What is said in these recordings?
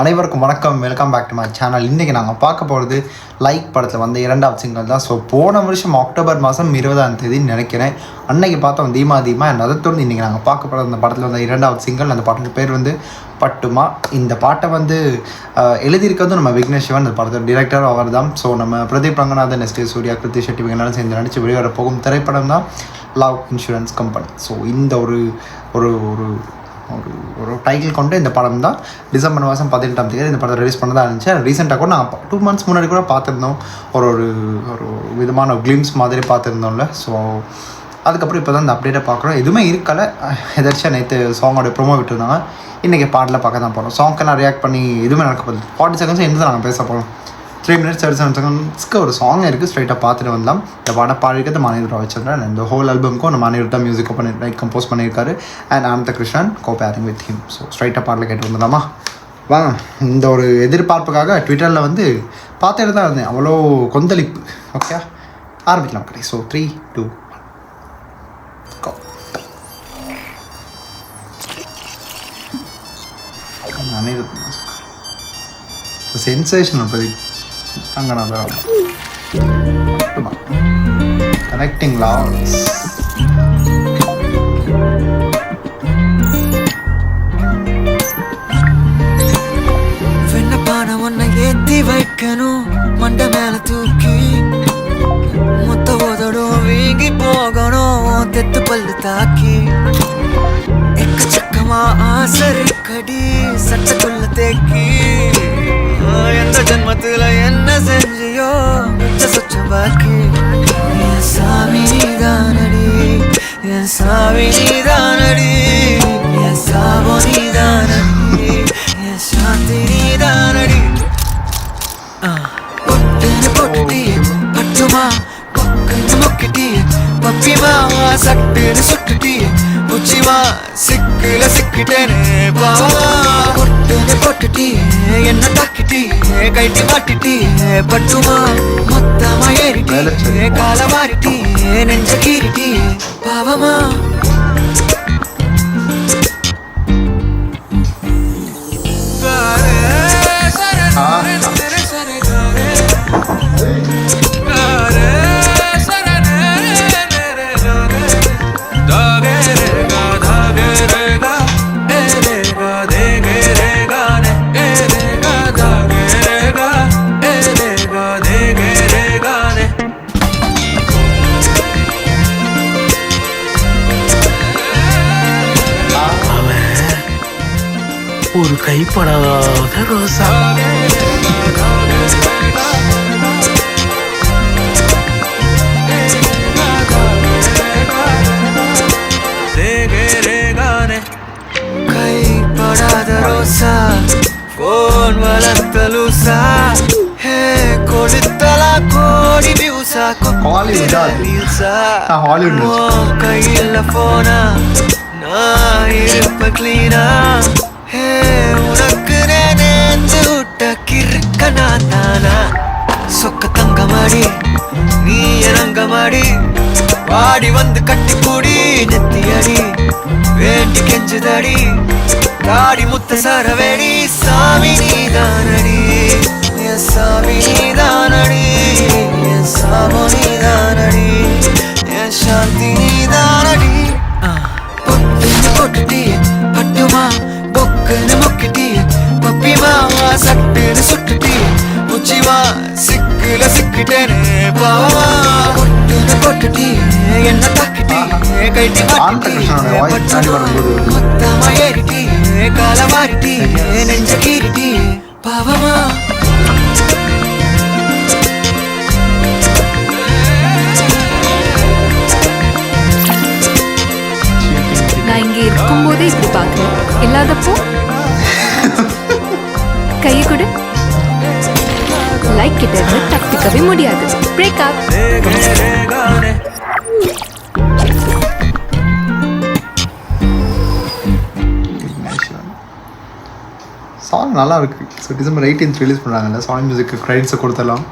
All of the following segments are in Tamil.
அனைவருக்கும் வணக்கம், welcome back to my channel. இன்றைக்கி நாங்கள் பார்க்க போகிறது லைக் படத்தில் வந்து 2வது சிங்கிள் தான். ஸோ போன வருஷம் அக்டோபர் மாதம் 20ஆம் தேதின்னு நினைக்கிறேன் அன்னைக்கு பார்த்தோம் தீமா அண்ட் அதை தொடர்ந்து இன்றைக்கி நாங்கள் பார்க்க போகிற அந்த படத்தில் வந்து 2வது சிங்கிள். அந்த பாட்டுக்கு பேர் வந்து பட்டுமா. இந்த பாட்டை வந்து எழுதியிருக்கிறது நம்ம விக்னேஷ் சிவன், அந்த படத்தோட டிரெக்டர் அவர் தான். ஸோ நம்ம பிரதீப் ரங்கநாதன், எஸ்டி சூர்யா, கிருத்தி ஷெட்டி இவங்களாம் சேர்ந்து நடித்து வெளிவர போகும் திரைப்படம் தான் லவ் இன்சூரன்ஸ் கம்பெனி. ஸோ இந்த ஒரு ஒரு ஒரு ஒரு டைட்டில் கொண்டு இந்த படம் தான் டிசம்பர் மாதம் 18ஆம் தேதி இந்த படத்தை ரிலீஸ் பண்ணதாக இருந்துச்சு. ரீசெண்டாக கூட நான் 2 months முன்னாடி கூட பார்த்துருந்தோம், ஒரு ஒரு விதமான கிளிம்ஸ் மாதிரி பார்த்துருந்தோம்ல. ஸோ அதுக்கப்புறம் இப்போ தான் இந்த அப்டேட்டை பார்க்குறோம். எதுவுமே இருக்கலை, எதாச்சும் நேற்று சாங்கோடைய ப்ரோமோ விட்டுருந்தாங்க. இன்றைக்கி பாட்டில் பார்க்க தான் போகிறோம். சாங்க்கெல்லாம் ரியாக்ட் பண்ணி எதுவுமே நடக்க போகுது. 40 seconds என்ன தான் நாங்கள் பேச போகிறோம். 3 minutes 37 seconds ஒரு சாங் இருக்குது. ஸ்ட்ரைட்டாக பார்த்துட்டு வந்தோம். இந்த பாட்டை பாடிக்கிறது மணிரூர் ரவிச்சந்திரன். இந்த ஹோல் ஆல்பம்க்கும் நம்ம மணிரூர் தான் மியூசிக் கம்போஸ் பண்ணியிருக்காரு. And Anantha Krishnan comparing with him. So ஸ்ட்ரைட்டாக பாட்டில் கேட்டு வந்துடலாமா? வாங்க. இந்த ஒரு எதிர்பார்ப்புக்காக ட்விட்டரில் வந்து பார்த்துட்டு தான் இருந்தேன், அவ்வளோ கொந்தளிப்பு. ஓகே, ஆரம்பிக்கலாம் கடை. So 3, 2, 1 Anirudh sensational Pradeep Ranganathan. Connecting loss. வெண்ணப்பான உன்னை ஏத்தி வைக்கணும் மண்ட மேல தூக்கி, மொத்த உதடும் வீங்கி போகணும் தெத்து பல்லு தாக்கி, எக்கச்சக்கமா ஆசருக்கடி சட்டக்குள்ள தேக்கி, எந்த ஜென்மத்துல என்ன செஞ்சியோ சொச்ச பாக்கி, என் சாமி நீதானடி, என் சாமி நீதானடி, என் சாபோ நீதானடி, என் சாந்தி நீதானடி. பொட்டுன்னு பொட்டுட்டியே பட்டுமா, பொக்குன்னு மொக்கிட்டியே பப்பிமா, சட்டுன்னு சுட்டுட்டியே உச்சிமா, சிக்குல சிக்கிட்டேனே பாவமா. பொட்டுன்னு பொட்டுட்டியே என்ன தாக்கிட்டியே கைட்டி மாட்டிட்டியே பட்டுமா, மொத்தமா ஏறிட்டியே கால மாறிட்டியே நெஞ்ச கீறிட்டியே பாவமா. ஒரு கைப்படாத ரோசா. கைப்படாத ரோசா, போன் வளர்த்த லூசா, ஹே கொடுத்தலா கோடி வியூசா, கையில போனா நான் இருப்ப கிளீனா, ஹே உனக்கு நேர்ந்து விட்ட கிறுக்க நான் தானா, சொக்க தங்கமாடி நீ எனங்கமாடி, வாடி வந்து கட்டி கூடி நெத்தியடி வேண்டி கெஞ்சுதடி, தாடி முத்த சரவேடி, சாமி நீதானடி, என் சாமி நீதானடி, என் சாமோ நீதானடி, என் சாந்தி நீதானடி. பொட்டுன்னு பொட்டுட்டியே பட்டுமா, பொக்குன்னு மொக்கிட்டியே பப்பிமா, சட்டுன்னு சுட்டுட்டியே உச்சிமா, சிக்குல சிக்கிட்டேனே பாவமா. பொட்டுன்னு பொட்டுட்டியே என்ன தாக்கிட்டியே கைட்டி மாட்டிட்டியே பட்டுமா, மொத்தமா ஏறிட்டியே கால மாறிட்டியே நெஞ்ச கீறிட்டியே பாவமா. நான் இங்கே இருக்கும்போதே இப்படி பார்க்குறேன், இல்லாதப்போ கையை கொடு. லைக் கிட்ட இருந்து தப்பிக்கவே முடியாது. பிரேக்கப். சாங் நல்லா இருக்கு. ஸோ டிசம்பர் 18th ரிலீஸ் பண்ணுறாங்கல்ல, சாங் மியூசிக்கு கிரெடிட்ஸை கொடுத்தலாம்.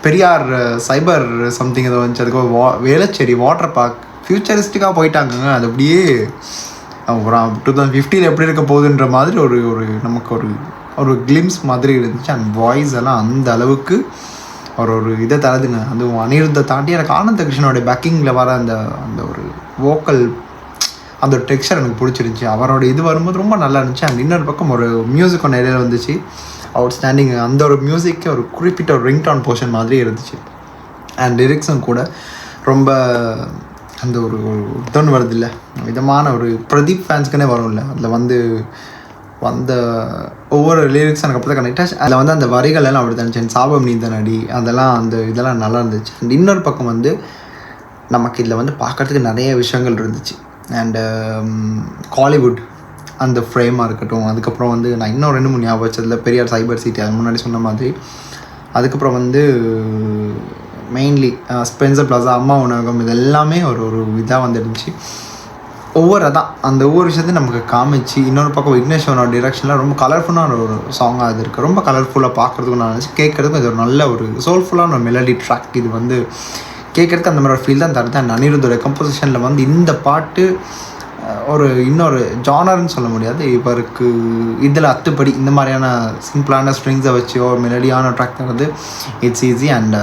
பெரியார் சைபர் சம்திங் ஏதோ வந்துச்சு, அதுக்கு வேளச்சேரி வாட்டர் பார்க் ஃபியூச்சரிஸ்டிக்காக போயிட்டாங்க. அது அப்படியே ஒரு 2050 எப்படி இருக்க போகுதுன்ற மாதிரி ஒரு ஒரு நமக்கு ஒரு கிளிம்ஸ் மாதிரி இருந்துச்சு. அண்ட் வாய்ஸ் எல்லாம் அந்த அளவுக்கு ஒரு இதை தருதுங்க. அதுவும் அனிருத்தை தாண்டி எனக்கு ஆனந்த கிருஷ்ணனுடைய பேக்கிங்கில் வர அந்த அந்த ஒரு வோக்கல் அந்த டெக்ஸ்சர் எனக்கு பிடிச்சிருந்துச்சி. அவரோட இது வரும்போது ரொம்ப நல்லா இருந்துச்சு. அண்ட் இன்னொரு பக்கம் ஒரு மியூசிக் ஒன்று இடையில வந்துச்சு, அவுட் ஸ்டாண்டிங். அந்த ஒரு மியூசிக்கு ஒரு குறிப்பிட்ட ஒரு ரிங்டோன் போர்ஷன் மாதிரி இருந்துச்சு. அண்ட் லிரிக்ஸும் கூட ரொம்ப அந்த ஒரு இதொன்று வருது இல்லை, விதமான ஒரு பிரதீப் ஃபேன்ஸ்க்குன்னே வரும் இல்லை, அதில் வந்த ஒவ்வொரு லிரிக்ஸ் எனக்கு அப்போ தான் கனெக்ட் ஆச்சு. அதில் அந்த வரிகள் எல்லாம் அப்படி தான் சாபம் நீந்த நடி அதெல்லாம் அந்த இதெல்லாம் நல்லா இருந்துச்சு. அண்ட் இன்னொரு பக்கம் நமக்கு இதில் பார்க்குறதுக்கு நிறைய விஷயங்கள் இருந்துச்சு. அண்டு காலிவுட் அந்த ஃப்ரேமாக இருக்கட்டும், அதுக்கப்புறம் நான் இன்னும் 2-3 ஞாபகம் வச்சதில் பெரியார் சைபர் சிட்டி அது முன்னாடி சொன்ன மாதிரி, அதுக்கப்புறம் மெயின்லி ஸ்பென்சர் பிளாசா, அம்மா உணவகம், இது எல்லாமே ஒரு இதாக இருந்துச்சு. அந்த ஒவ்வொரு விஷயத்தையும் நமக்கு காமிச்சு. இன்னொரு பக்கம் விக்னேஸ்வரனோட டிரெக்ஷனில் ரொம்ப கலர்ஃபுல்லான ஒரு சாங்காக அது இருக்குது. ரொம்ப கலர்ஃபுல்லாக பார்க்குறதுக்கும் நான் நினச்சி கேட்குறதுக்கும் இது ஒரு நல்ல ஒரு சோல்ஃபுல்லான ஒரு மெலடி ட்ராக். இது கேட்குறதுக்கு அந்த மாதிரி ஒரு ஃபீல் தான் தருது. அண்ட் அனிருத்தோட கம்போசிஷனில் இந்த பாட்டு இன்னொரு ஜானர்னு சொல்ல முடியாது, இவருக்கு இதில் அத்துப்படி இந்த மாதிரியான சிம்பிளான ஸ்ட்ரிங்ஸை வச்சு ஒரு மெலடியான ட்ராக் தருது. இட்ஸ் ஈஸி அண்ட்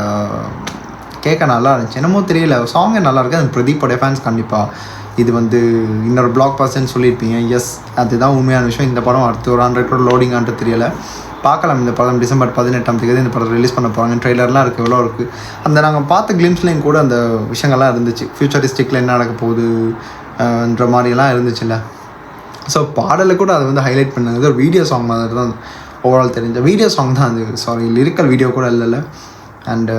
கேட்க நல்லா இருந்துச்சு. என்னமோ தெரியல, சாங்கே நல்லா இருக்குது. அது பிரதீப்போடைய ஃபேன்ஸ் கண்டிப்பாக இது இன்னொரு பிளாக் பர்சன் சொல்லியிருப்பீங்க. எஸ், அதுதான் உண்மையான விஷயம். இந்த படம் அடுத்து ஒரு 100 crore லோடிங் ஆன்ட்டு தெரியலை, பார்க்கலாம். இந்த படம் டிசம்பர் 18 இந்த படம் ரிலீஸ் பண்ண போகிறாங்க. ட்ரெய்லர்லாம் இருக்குது, எவ்வளோ இருக்குது. நாங்கள் பார்த்த கிளிம்ஸ்லேயும் கூட அந்த விஷயங்கள்லாம் இருந்துச்சு. ஃபியூச்சரிஸ்டிக்கில் என்ன நடக்க போகுதுன்ற மாதிரிலாம் இருந்துச்சுல்ல. ஸோ பாடலை கூட அதை ஹைலைட் பண்ணது ஒரு வீடியோ சாங் மாதிரி தான் ஓவரால் தெரிஞ்ச வீடியோ சாங் தான் அது. சாரி, லிரிக்கல் வீடியோ கூட இல்லைல்ல. அண்டு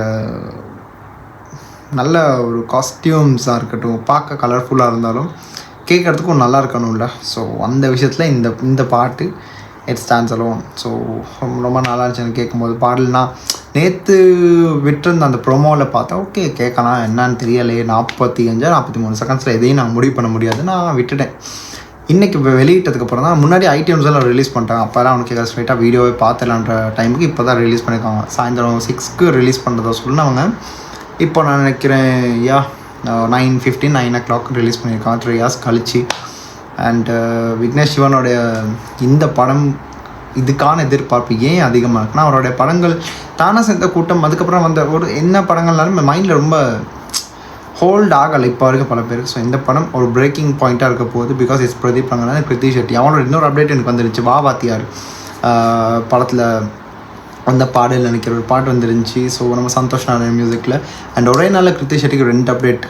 நல்ல ஒரு காஸ்டியூம்ஸாக இருக்கட்டும், பார்க்க கலர்ஃபுல்லாக இருந்தாலும் கேட்குறதுக்கும் நல்லா இருக்கணும்ல. ஸோ அந்த விஷயத்தில் இந்த பாட்டு இட் ஸ்டாண்ட்ஸ் அலோன். ஸோ ரொம்ப நல்லா இருந்துச்சு எனக்கு கேட்கும்போது. பாடல்னா நேற்று விட்டுருந்த அந்த ப்ரோமோவில் பார்த்தா ஓகே கேட்கலாம், என்னான்னு தெரியலையே, 45-43 செகண்ட்ஸில் எதையும் நான் முடிவு பண்ண முடியாது, நான் விட்டுட்டேன். இன்றைக்கி இப்போ வெளியிட்டதுக்கப்புறம் தான், முன்னாடி ஐடிஎம்ஸில் ரிலீஸ் பண்ணிட்டாங்க, அப்போலாம் அவனுக்கு ஸ்ட்ரைட்டாக வீடியோவே பார்த்துலான்ற டைமுக்கு இப்போ தான் ரிலீஸ் பண்ணியிருக்காங்க. சாயந்தரம் 6க்கு ரிலீஸ் பண்ணுறதா சொன்னவங்க இப்போ நான் நினைக்கிறேன் 9:15 9 o'clock ரிலீஸ் பண்ணியிருக்காங்க, 3 hours கழிச்சு. அண்ட் விக்னேஷ் சிவனுடைய இந்த படம் இதுக்கான எதிர்பார்ப்பு ஏன் அதிகமாக இருக்குன்னா, அவருடைய படங்கள் தானே சேர்ந்த கூட்டம், அதுக்கப்புறம் ஒரு என்ன படங்கள்னாலும் மைண்டில் ரொம்ப ஹோல்ட் ஆகலை இப்போ வரைக்கும் பல பேருக்கு. ஸோ இந்த படம் ஒரு பிரேக்கிங் பாயிண்ட்டாக இருக்க போகுது. Because it's Pradeep Ranganathan, Preeti Shetty. அவனோட இன்னொரு அப்டேட் எனக்கு வந்துருச்சு, வாத்தியார் படத்தில் அந்த பாடல் நினைக்கிற ஒரு பாட்டு வந்துருந்துச்சு. ஸோ நம்ம சந்தோஷ் நாராயண் மியூசிக்கில். அண்ட் ஒரே நாளில் கிருத்தி ஷெட்டிக்கு 2 அப்டேட்,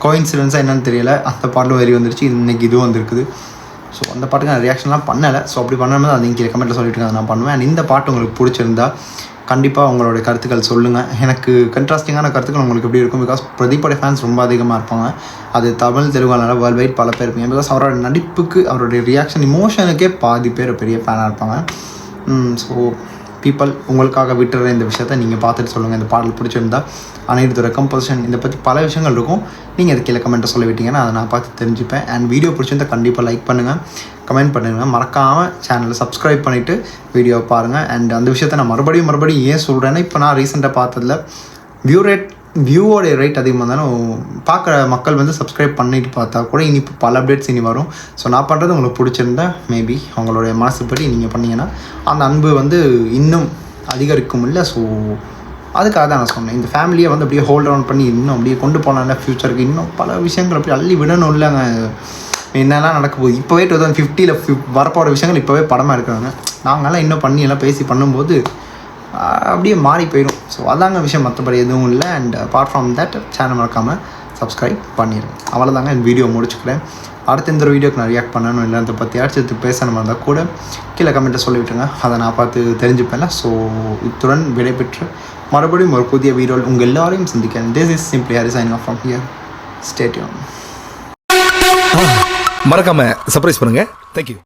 கோயின்சிடென்ஸாக என்னன்னு தெரியல. அந்த பாட்டும் வெறி வந்துருச்சு, இன்றைக்கி இதுவும் வந்துருக்குது. ஸோ அந்த பாட்டுக்கு நான் ரியாக்ஷன்லாம் பண்ணலை. ஸோ அப்படி பண்ணும்போது அது இங்கே கமெண்ட்டில் சொல்லிட்டு இருக்காங்க, நான் பண்ணுவேன். அண்ட் இந்த பாட்டு உங்களுக்கு பிடிச்சிருந்தா கண்டிப்பாக உங்களோட கருத்துக்கள் சொல்லுங்கள். எனக்கு கண்ட்ராஸ்டிங்கான கருத்துக்கள் உங்களுக்கு எப்படி இருக்கும். பிகாஸ் பிரதீப்போட ஃபேன்ஸ் ரொம்ப அதிகமாக இருப்பாங்க. அது தமிழ் தெலுங்குனால வேர்ல்டு வைட் பல பேர் இருப்பீங்க. பிகாஸ் அவரோட நடிப்புக்கு, அவருடைய ரியாக்ஷன், இமோஷனுக்கே பாதி பேர் பெரிய ஃபேனாக இருப்பாங்க. ஸோ பீப்பிள், உங்களுக்காக விட்டுற இந்த விஷயத்த நீங்கள் பார்த்துட்டு சொல்லுங்கள். இந்த பாடல் பிடிச்சிருந்தா, அனிருத்தோட கம்போசிஷன், இதை பற்றி பல விஷயங்கள் இருக்கும். நீங்கள் அது கீழே கமெண்ட்டை சொல்ல விட்டீங்கன்னா அதை நான் பார்த்து தெரிஞ்சுப்பேன். அண்ட் வீடியோ பிடிச்சிருந்தா கண்டிப்பாக லைக் பண்ணுங்கள், கமெண்ட் பண்ணுங்கள், மறக்காமல் சேனலை சப்ஸ்கிரைப் பண்ணிவிட்டு வீடியோவை பாருங்கள். அண்ட் அந்த விஷயத்த நான் மறுபடியும் ஏன் சொல்கிறேன்னா, இப்போ நான் ரீசெண்டாக பார்த்ததில் வியூவோடைய ரேட் அதிகமாக இருந்தாலும் பார்க்குற மக்கள் சப்ஸ்கிரைப் பண்ணிட்டு பார்த்தா கூட இனி இப்போ பல அப்டேட்ஸ் இனி வரும். ஸோ நான் பண்ணுறது உங்களுக்கு பிடிச்சிருந்தா மேபி அவங்களுடைய மனசுப்படி நீங்கள் பண்ணிங்கன்னா அந்த அன்பு இன்னும் அதிகரிக்கும் இல்லை. ஸோ அதுக்காக தான் நான் சொன்னேன், இந்த ஃபேமிலியை அப்படியே ஹோல்ட் ஆன் பண்ணி இன்னும் அப்படியே கொண்டு போனால ஃப்யூச்சருக்கு இன்னும் பல விஷயங்கள் அப்படியே அள்ளி விடணும் இல்லைங்க. என்னெல்லாம் நடக்க போகுது இப்போவே 2050 வரப்போகிற விஷயங்கள் இப்போவே படமாக இருக்கிறாங்க. நாங்கள்லாம் இன்னும் பண்ணி எல்லாம் பேசி பண்ணும்போது அப்படியே மாறி போயிடும். ஸோ அதாங்க விஷயம், மற்றபடி எதுவும் இல்லை. And apart from that channel மறக்காமல் சப்ஸ்கிரைப் பண்ணிடுங்க. அவ்வளோதாங்க, இந்த வீடியோ முடிச்சுக்கிறேன். அடுத்த இந்த வீடியோக்கு நான் ரியாக்ட் பண்ணணும் இல்லை அதை பற்றி அடுத்து பேசணும் இருந்தால் கூட கீழே கமெண்ட்டை சொல்லிவிட்டுருங்க, அதை நான் பார்த்து தெரிஞ்சுப்பேன்ல. ஸோ இத்துடன் விடைபெற்று மறுபடியும் ஒரு புதிய வீடியோவில் உங்கள் எல்லாரையும் சந்திக்கிறேன். This is simply Hari signing off from here. Stay tune. மறக்காம சர்ப்ரைஸ் பண்ணுங்க. தேங்க்யூ.